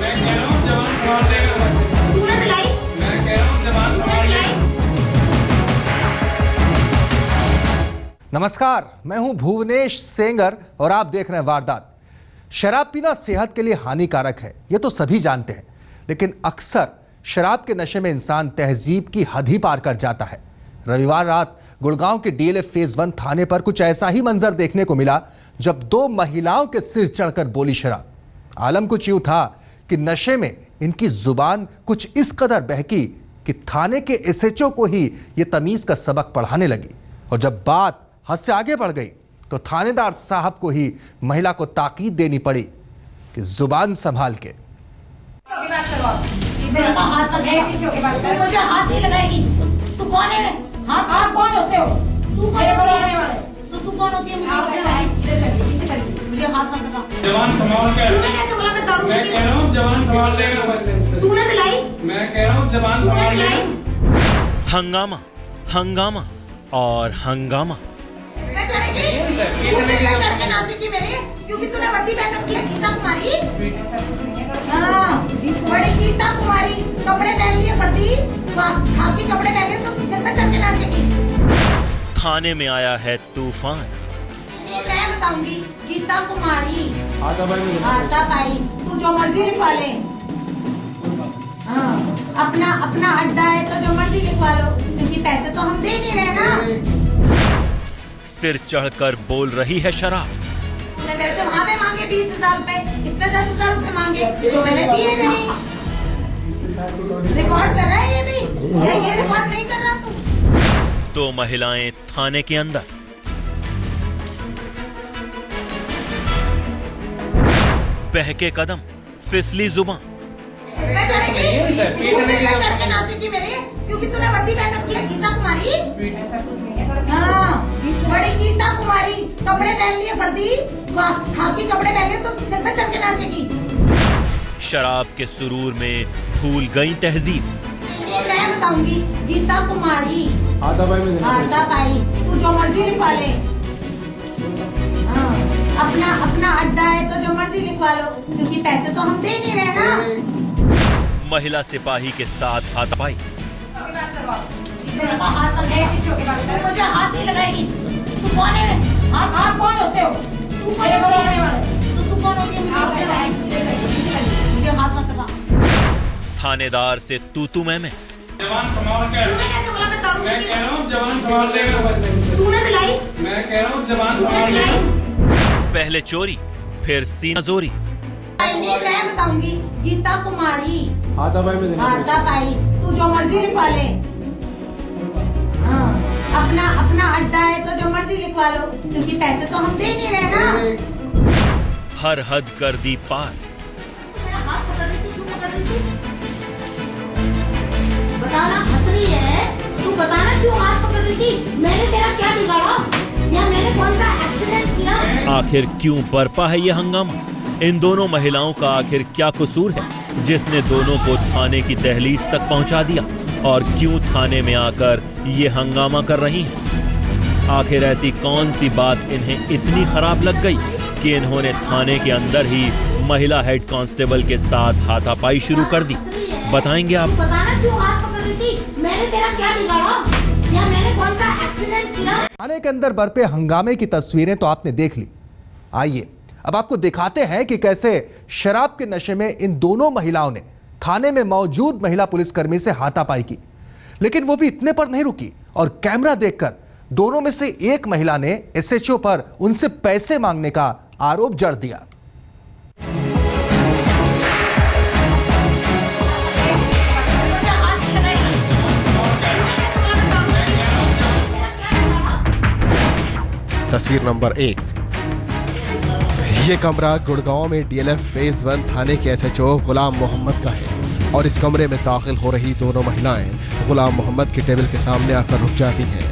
मैं कह रहा हूँ जवान सवाल लेगा। तूने पिलाई? मैं कह रहा हूँ जवान सवाल लेगा। नमस्कार, मैं हूं भुवनेश सेंगर और आप देख रहे हैं वारदात। शराब पीना सेहत के लिए हानिकारक है, ये तो सभी जानते हैं, लेकिन अक्सर शराब के नशे में इंसान तहजीब की हद ही पार कर जाता है। रविवार रात गुड़गांव के डीएलएफ फेज 1 थाने पर कुछ ऐसा ही मंजर देखने को मिला जब दो महिलाओं के सिर चढ़कर बोली शराब। आलम कुछ यूं था कि नशे में इनकी जुबान कुछ इस कदर बहकी कि थाने के एसएचओ को ही ये तमीज का सबक पढ़ाने लगी, और जब बात हद से आगे बढ़ गई तो थानेदार साहब को ही महिला को ताकीद देनी पड़ी कि जुबान संभाल के। मेरे को हाथ मत लगा। तू मुझे हाथ नहीं लगाएगी। तू कौन है? हाथ कौन होते हो? तू कौन होती है? तू कौन होती है? मुझे हाथ मत लगा। जवान सवाल कर। तूने कैसे बोला मैं दारू मैं कह रहा हूँ जवान सवाल लेगा। तूने पिलाई? मैं कह रहा हूँ जवान तूने सवाल पिलाई? लेगा। हंगामा, हंगामा और हंगामा। मैं चढ़ेगी? तू सिर पे चढ़ के नाचेगी मेरे, क्योंकि तूने वर्दी पहन रखी है गीता कुमारी। हाँ, बड़ी गीता कुमारी, कपड़े पहन लिए वर्दी, खाकी कपड़े पहन लिए तो सिर पे चढ़ के नाचेगी। थाने में आया है तूफान। ये मैं बताऊंगी, गीता कुमारी आता भाई, तू जो मर्जी लिखवा ले। हाँ, अपना अड्डा है तो जो मर्जी लिखवा लो, क्योंकि पैसे तो हम दे नहीं रहे ना। सिर चढ़कर बोल रही है शराब। तूने मेरे से वहाँ पे मांगे 20,000 रुपए, इसने 10,000 रुपए मांगे, तो मैंने दिए नहीं। रिकॉर्ड कर रहा है ये भी, या ये रिकॉर्ड नहीं कर रहा तू? दो महिलाएं थाने के अंदर। बहके कदम, फिसली जुबान। मैं चढ़ेगी? तू सिर पे चढ़ के नाचेगी मेरे, क्योंकि तूने वर्दी पहन रखी है गीता कुमारी। हाँ, बड़ी गीता कुमारी, कपड़े पहन लिए वर्दी, खाकी कपड़े पहन लिए तो सिर पे चढ़ के नाचेगी। शराब के सुरूर में भूल गई तहजीब। ये मैं बताऊंगी, गीता कुमारी आता भाई, तू जो मर्जी लिखवा ले। हाँ, अपना अड्डा है तो जो मर्जी लिखवा लो, क्योंकि पैसे तो हम दे नहीं रहे ना। महिला सिपाही के साथ हाथापाई। मेरे को हाथ मत लगा। तू मुझे हाथ नहीं लगाएगी। तू कौन है? हाथ कौन होते हो? तू कौन होती है? मुझे हाथ मत लगा। थानेदार से तू मैं। जवान सवाल कर। तूने कैसे बोला मैं दारू मैं कह रहा हूँ जवान सवाल लेगा। तूने पिलाई? मैं कह रहा हूँ जवान तूने सवाल पिलाई? लेगा। पहले चोरी, फिर सीना जोरी। ये मैं बताऊंगी, गीता कुमारी आता भाई, तू जो मर्जी लिखवा ले। हाँ, अपना अड्डा है तो जो मर्जी लिखवा लो, क्योंकि पैसे तो हम दे नहीं रहे ना। हर हद कर दी पार। मेरा हाथ पकड़ रही थी, क्यों पकड़ रही थी? बताना, हंस रही है तू, बताना क्यों हाथ पकड़ रही थी? मैंने तेरा क्या बिगाड़ा, या मैंने कौन सा एक्सीडेंट किया? आखिर क्यों बरपा है ये हंगामा? इन दोनों महिलाओं का आखिर क्या कसूर है जिसने दोनों को थाने की दहलीज तक पहुंचा दिया, और क्यों थाने में आकर ये हंगामा कर रही हैं? आखिर ऐसी कौन सी बात इन्हें इतनी खराब लग गई कि इन्होंने थाने के अंदर ही महिला हेड कांस्टेबल के साथ हाथापाई शुरू कर दी? बताएंगे आप। बताना क्यों हाथ पकड़ रही थी? मैंने तेरा क्या बिगाड़ा, या मैंने कौन सा एक्सीडेंट किया? थाने के अंदर बरपे हंगामे की तस्वीरें तो आपने देख ली। आइए अब आपको दिखाते हैं कि कैसे शराब के नशे में इन दोनों महिलाओं ने थाने में मौजूद महिला पुलिसकर्मी से हाथापाई की। लेकिन वो भी इतने पर नहीं रुकी और कैमरा देखकर दोनों में से एक महिला ने एसएचओ पर उनसे पैसे मांगने का आरोप जड़ दिया। मुझे हाथ नहीं लगाएगी। तूने कैसे बोला मैं दारू पीती हूँ? तेरा क्या बिगाड़ा? तस्वीर नंबर 1। ये कमरा गुड़गांव में डीएलएफ फेज 1 थाने के एसएचओ गुलाम मोहम्मद का है, और इस कमरे में दाखिल हो रही दोनों महिलाएं गुलाम मोहम्मद की टेबल के सामने आकर रुक जाती हैं।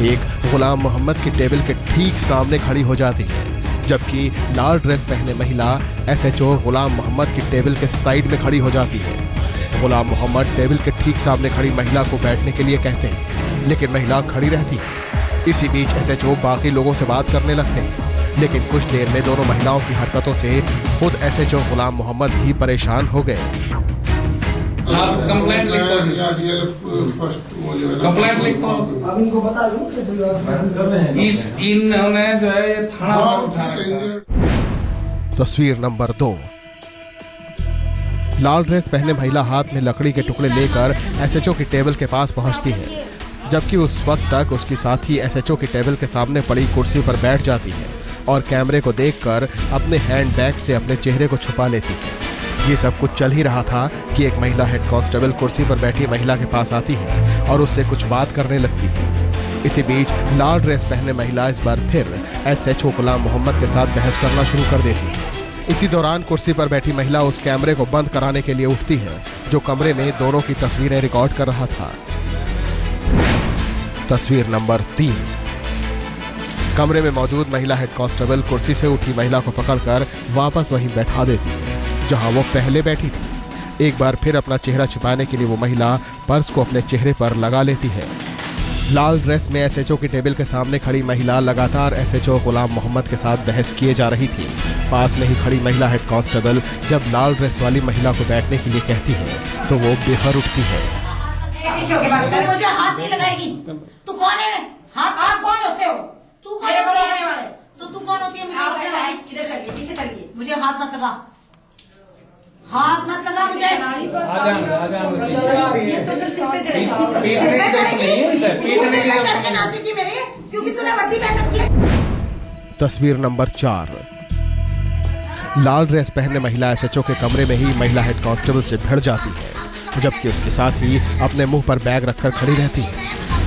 एक गुलाम मोहम्मद की टेबल के ठीक सामने खड़ी हो जाती है, जबकि लाल ड्रेस पहने महिला एसएचओ गुलाम मोहम्मद की टेबल के साइड में खड़ी हो जाती है। गुलाम मोहम्मद टेबल के ठीक सामने खड़ी महिला को बैठने के लिए कहते हैं, लेकिन महिला खड़ी रहती है। इसी बीच एसएचओ बाकी लोगों से बात करने लगते हैं। लेकिन कुछ देर में दोनों महिलाओं की हरकतों से खुद एसएचओ गुलाम मोहम्मद भी परेशान हो गए। आप कंप्लेंट लिखो, कंप्लेंट लिखो। अब इनको बता दूं इन्होंने जो है ये थाना पर उठा रखा है। तस्वीर नंबर 2। लाल ड्रेस पहने महिला हाथ में लकड़ी के टुकड़े लेकर एसएचओ की टेबल के पास पहुंचती है, जबकि उस वक्त तक उसकी साथी एसएचओ की टेबल के सामने पड़ी कुर्सी पर बैठ जाती है और कैमरे को देखकर अपने हैंडबैग से अपने चेहरे को छुपा लेती है। ये सब कुछ चल ही रहा था कि एक महिला हेड कांस्टेबल कुर्सी पर बैठी महिला के पास आती है और उससे कुछ बात करने लगती है। इसी बीच लाल ड्रेस पहने महिला इस बार फिर एसएचओ गुलाम मोहम्मद के साथ बहस करना शुरू कर देती है। इसी दौरान कुर्सी पर बैठी महिला उस कैमरे को बंद कराने के लिए उठती है जो कमरे में दोनों की तस्वीरें रिकॉर्ड कर रहा था। तस्वीर नंबर 3। कमरे में मौजूद महिला हेड कांस्टेबल कुर्सी से उठी महिला को पकड़कर वापस वहीं बैठा देती है जहां वो पहले बैठी थी। एक बार फिर अपना चेहरा छिपाने के लिए वो महिला पर्स को अपने चेहरे पर लगा लेती है। लाल ड्रेस में एसएचओ की टेबल के सामने खड़ी महिला लगातार एसएचओ गुलाम मोहम्मद के साथ बहस किए जा रही थी। पास में ही खड़ी महिला हेड कांस्टेबल जब लाल ड्रेस वाली महिला को बैठने के लिए कहती है तो वो बेहर उठती है। तू मुझे हाथ नहीं लगाएगी। तू कौन है? हाथ कौन होते हो? तू कौन होती है? तो तू कौन होती है? मुझे हाथ लगाएगी। इधर चलिए, पीछे चलिए। मुझे हाथ मत लगा, हाथ मत लगा मुझे। ये तो सिर्फ सिर पे चढ़ेगी। सिर पे चढ़ेगी। सिर पे चढ़ के नाचेगी मेरे, क्योंकि तूने वर्दी पहन रखी है। तस्वीर नंबर 4। लाल ड्रेस पहने महिला एसएचओ के कमरे में ही महिला हेड कांस्टेबल से भिड़ जाती है, जबकि उसके साथ ही अपने मुंह पर बैग रखकर खड़ी रहती है।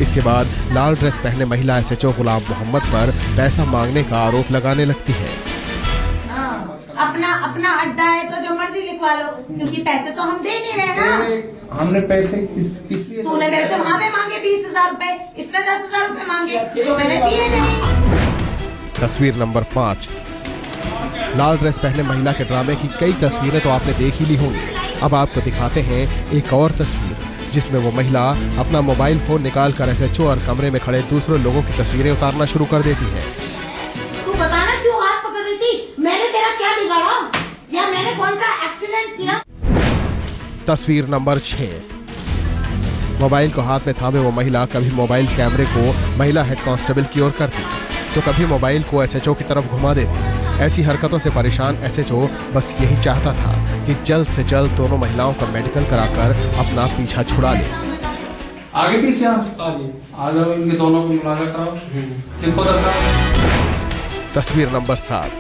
इसके बाद लाल ड्रेस पहने महिला एसएचओ गुलाम मोहम्मद पर पैसा मांगने का आरोप लगाने लगती है। अपना अड्डा है तो जो मर्जी लिखवा लो, क्योंकि पैसे तो हम दे नहीं रहे ना। हमने पैसे किस लिए? तूने मेरे से वहाँ पे मांगे 20,000 रुपए, इसने 10,000 रुपए मांगे जो मैंने दिए नहीं। तस्वीर नंबर 5। लाल ड्रेस पहने महिला के ड्रामे की कई तस्वीरें तो आपने देख ही ली होंगी। अब आपको दिखाते हैं एक और तस्वीर जिसमें वो महिला अपना मोबाइल फोन निकाल कर एसएचओ और कमरे में खड़े दूसरे लोगों की तस्वीरें उतारना शुरू कर देती है। तू बताना क्यों हाथ पकड़ रही थी? मैंने तेरा क्या बिगाड़ा या मैंने कौन सा एक्सीडेंट किया? तस्वीर नंबर 6। मोबाइल को हाथ में थामे वो महिला कभी मोबाइल कैमरे को महिला हेड कांस्टेबल की ओर करती तो कभी मोबाइल को एसएचओ की तरफ घुमा देती। ऐसी हरकतों से परेशान एसएचओ बस यही चाहता था कि जल्द से जल्द दोनों महिलाओं का मेडिकल कराकर अपना पीछा छुड़ा ले। आगे पीछे आ जाओ, इनके दोनों को मुलाकात कराओ। लिखो दरखास्त। तस्वीर नंबर 7।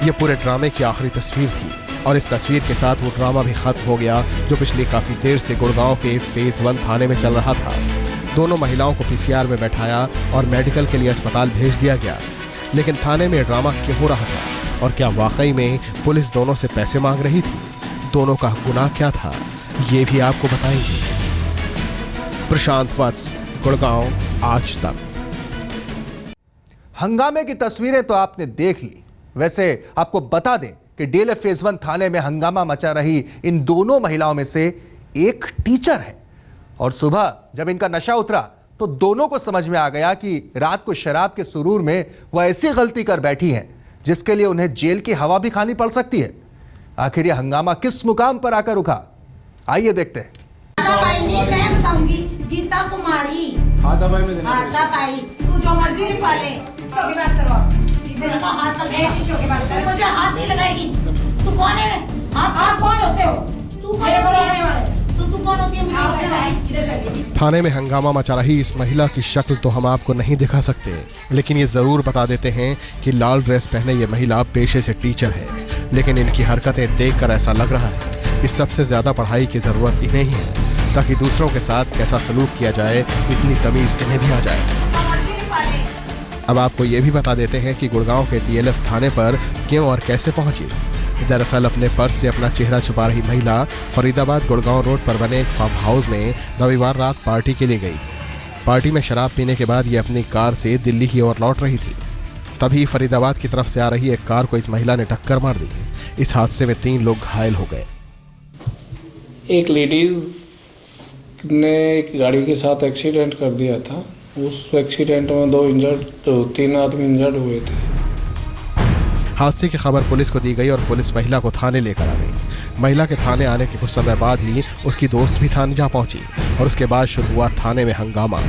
ये पूरे ड्रामे की आखिरी तस्वीर थी और इस तस्वीर के साथ वो ड्रामा भी खत्म हो गया जो पिछली काफी देर से गुड़गांव के फेज 1 थाने में चल रहा था। दोनों महिलाओं को पीसीआर में बैठाया और मेडिकल के लिए अस्पताल भेज दिया गया। लेकिन थाने में ड्रामा क्यों हो रहा था और क्या वाकई में पुलिस दोनों से पैसे मांग रही थी? दोनों का गुनाह क्या था, ये भी आपको बताएंगे। प्रशांत वत्स, गुड़गांव, आज तक। हंगामे की तस्वीरें तो आपने देख ली। वैसे आपको बता दें कि डीएलएफ फेज 1 थाने में हंगामा मचा रही इन दोनों महिलाओं में से एक टीचर है और सुबह जब इनका नशा उतरा तो दोनों को समझ में आ गया कि रात को शराब के सुरूर में वह ऐसी गलती कर बैठी हैं जिसके लिए उन्हें जेल की हवा भी खानी पड़ सकती है। आखिर यह हंगामा किस मुकाम पर आकर रुका, आइए देखते हैं। मैं बताऊंगी गीता कुमारी हाथापाई, तू जो मर्जी लिखवा ले। बात करो, मुझे हाथ नहीं लगाएगी। तू कौन है? हाथ कौन होते हो? तू कौन है? तू कौन होती है? मुझे हाथ लगाएगी। इधर चलिए। थाने में हंगामा मचा रही इस महिला की शक्ल तो हम आपको नहीं दिखा सकते, लेकिन ये जरूर बता देते हैं कि लाल ड्रेस पहने ये महिला पेशे से टीचर है। लेकिन इनकी हरकतें देखकर ऐसा लग रहा है कि सबसे ज्यादा पढ़ाई की जरूरत इन्हें ही है ताकि दूसरों के साथ कैसा सलूक किया जाए इतनी तमीज इन्हें भी आ जाए। अब आपको ये भी बता देते हैं कि गुड़गांव के डीएलएफ थाने पर क्यों और कैसे पहुंची। दरअसल अपने पर्स से अपना चेहरा छुपा रही महिला फरीदाबाद गुड़गांव रोड पर बने एक फार्म हाउस में रविवार रात पार्टी के लिए गई। पार्टी में शराब पीने के बाद ये अपनी कार से दिल्ली की ओर लौट रही थी। तभी फरीदाबाद की तरफ से आ रही एक कार को इस महिला ने टक्कर मार दी। इस हादसे में 3 लोग घायल हो गए। एक लेडीज ने एक गाड़ी के साथ एक्सीडेंट कर दिया था। उस एक्सीडेंट में 3 आदमी इंजर्ड हुए थे। हादसे की खबर पुलिस को दी गई और पुलिस महिला को थाने लेकर आ गई। महिला के थाने आने के कुछ समय बाद ही उसकी दोस्त भी थाने जा पहुंची और उसके बाद शुरू हुआ थाने में हंगामा।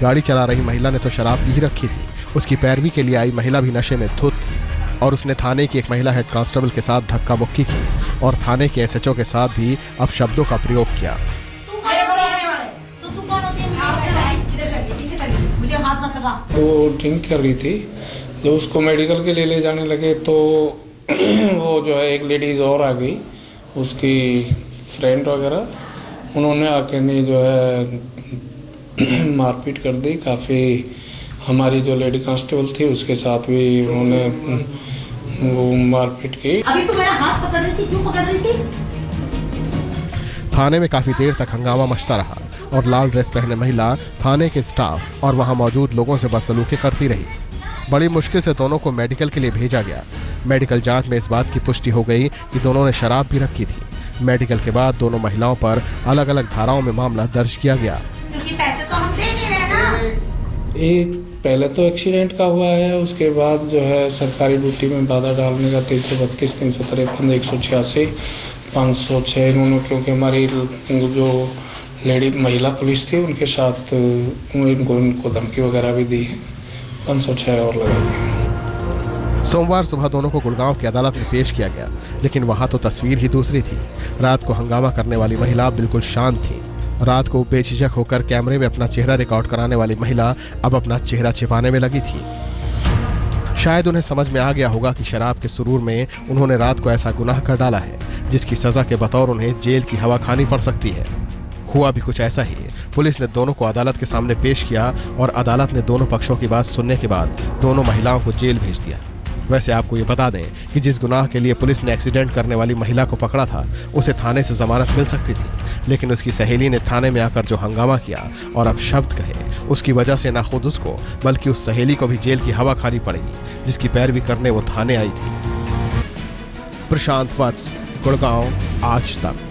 गाड़ी चला रही महिला ने तो शराब पी रखी थी, उसकी पैरवी के लिए आई महिला भी नशे में धुत थी और उसने थाने की एक महिला हेड कांस्टेबल के साथ धक्का मुक्की की और थाने के एसएचओ के साथ भी अपशब्दों का प्रयोग किया। वो ड्रिंक कर रही थी। जब उसको मेडिकल के लिए ले जाने लगे तो वो जो है एक लेडीज और आ गई, उसकी फ्रेंड वगैरह, उन्होंने आके नहीं जो है मारपीट कर दी काफ़ी। हमारी जो लेडी कांस्टेबल थी उसके साथ भी उन्होंने वो मारपीट की। अभी तो मेरा हाथ पकड़ रही थी, क्यों पकड़ रही थी? थाने में काफी देर तक हंगामा मचता रहा और लाल ड्रेस पहने महिला थाने के स्टाफ और वहां मौजूद लोगों से बदसलूकी करती रही। बड़ी मुश्किल से दोनों को मेडिकल के लिए भेजा गया। मेडिकल जांच में इस बात की पुष्टि हो गई कि दोनों ने शराब भी रखी थी। मेडिकल के बाद दोनों महिलाओं पर अलग अलग धाराओं में मामला दर्ज किया गया। क्योंकि पैसे तो हम दे नहीं रहे ना। एक पहले तो एक्सीडेंट का हुआ है, उसके बाद जो है सरकारी ड्यूटी में बाधा डालने का 332, 353, 186, 506 इन्होंने, क्योंकि हमारी जो लेडी महिला पुलिस थी उनके साथ इनको धमकी वगैरह भी दी है, 506 और लगा दी। सोमवार सुबह दोनों को गुड़गांव की अदालत में पेश किया गया, लेकिन वहां तो तस्वीर ही दूसरी थी। रात को हंगामा करने वाली महिला बिल्कुल शांत थी। रात को बेझिझक होकर कैमरे में अपना चेहरा रिकॉर्ड कराने वाली महिला अब अपना चेहरा छिपाने में लगी थी। शायद उन्हें समझ में आ गया होगा कि शराब के सुरूर में उन्होंने रात को ऐसा गुनाह कर डाला है जिसकी सजा के बतौर उन्हें जेल की हवा खानी पड़ सकती है। हुआ भी कुछ ऐसा ही। पुलिस ने दोनों को अदालत के सामने पेश किया और अदालत ने दोनों पक्षों की बात सुनने के बाद दोनों महिलाओं को जेल भेज दिया। वैसे आपको ये बता दें कि जिस गुनाह के लिए पुलिस ने एक्सीडेंट करने वाली महिला को पकड़ा था उसे थाने से जमानत मिल सकती थी, लेकिन उसकी सहेली ने थाने में आकर जो हंगामा किया और अब शब्द कहे, उसकी वजह से न खुद उसको बल्कि उस सहेली को भी जेल की हवा खानी पड़ेगी जिसकी पैरवी करने वो थाने आई थी। प्रशांत वत्स, गुड़गांव, आज तक।